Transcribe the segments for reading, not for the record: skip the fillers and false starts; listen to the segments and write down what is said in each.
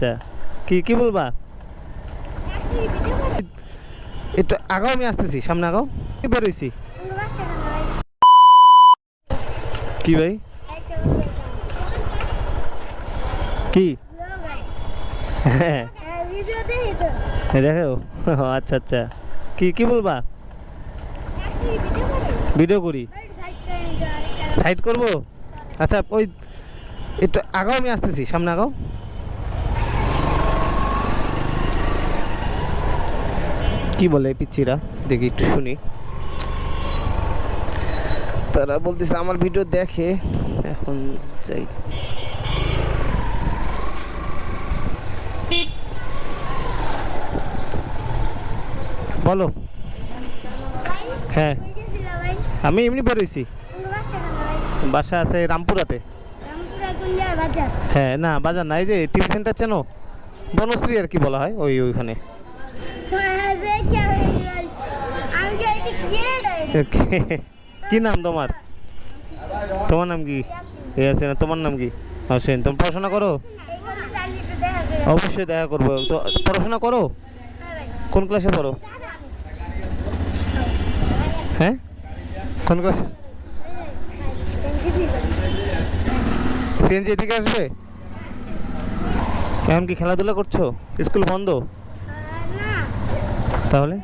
আচ্ছা কি কি বলবা? একটু আগাও, আমি আসতেছি, সামনে আগাও। কি বেরোইছি কি ভাই? কি হ্যাঁ দেখো। আচ্ছা আচ্ছা কি কি বলবা? ভিডিও করি, সাইড করব। আচ্ছা ওই একটু আগাও, আমি আসতেছি, সামনে আগাও। কি বলে পিচ্ছিরা, দেখি একটু শুনি। তারা বলতেছে আমার ভিডিও দেখে, এখন চাই। বলো। হ্যাঁ আমি এমনি বেরোইছি, বাসা আছে রামপুরাতে। হ্যাঁ না বাজার নাই, যে টিভি সেন্টার চেনো, বনশ্রী আর কি বলা হয়, ওইখানে। কি নাম তোমার? তোমার নাম কি? না তোমার নাম কি? হোসেন। তুমি পড়াশোনা করো? অবশ্যই দেখা করবো। তো পড়াশোনা করো? কোন ক্লাসে পড়ো? হ্যাঁ কোন ক্লাসে? সিএনজি এদিকে আসবে? এখন কি খেলাধুলা করছো? স্কুল বন্ধ? তাহলে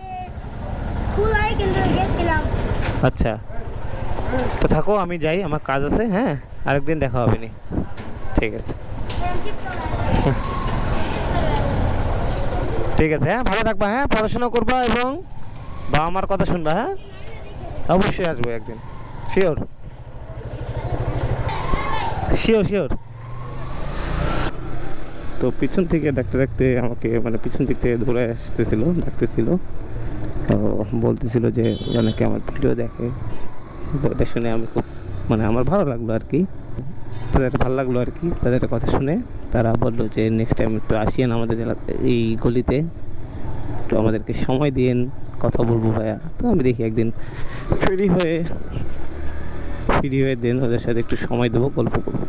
আচ্ছা তো থাকো, আমি যাই, আমার কাজ আছে। হ্যাঁ আরেকদিন দেখা হবে নি। ঠিক আছে ঠিক আছে। হ্যাঁ ভালো থাকবা, হ্যাঁ পড়াশোনা করবা এবং বাবা মার কথা শুনবা। হ্যাঁ অবশ্যই আসবো একদিন, শিওর শিওর শিওর। তো পিছন থেকে ডাকতে ডাকতে আমাকে, মানে পিছন দিক থেকে ধরে আসতেছিল, ডাকতেছিল। তো বলতেছিল যে অনেকে আমার ভিডিও দেখে। তো এটা শুনে আমি খুব, মানে আমার ভালো লাগলো আর কি, তাদের ভালো লাগলো আর কি, তাদের কথা শুনে। তারা বললো যে নেক্সট টাইম একটু আসিয়েন আমাদের এই গলিতে, একটু আমাদেরকে সময় দিয়েন, কথা বলবো ভাইয়া। তো আমি দেখি একদিন ফ্রি হয়ে দেন ওদের সাথে একটু সময় দেবো, গল্প করবো।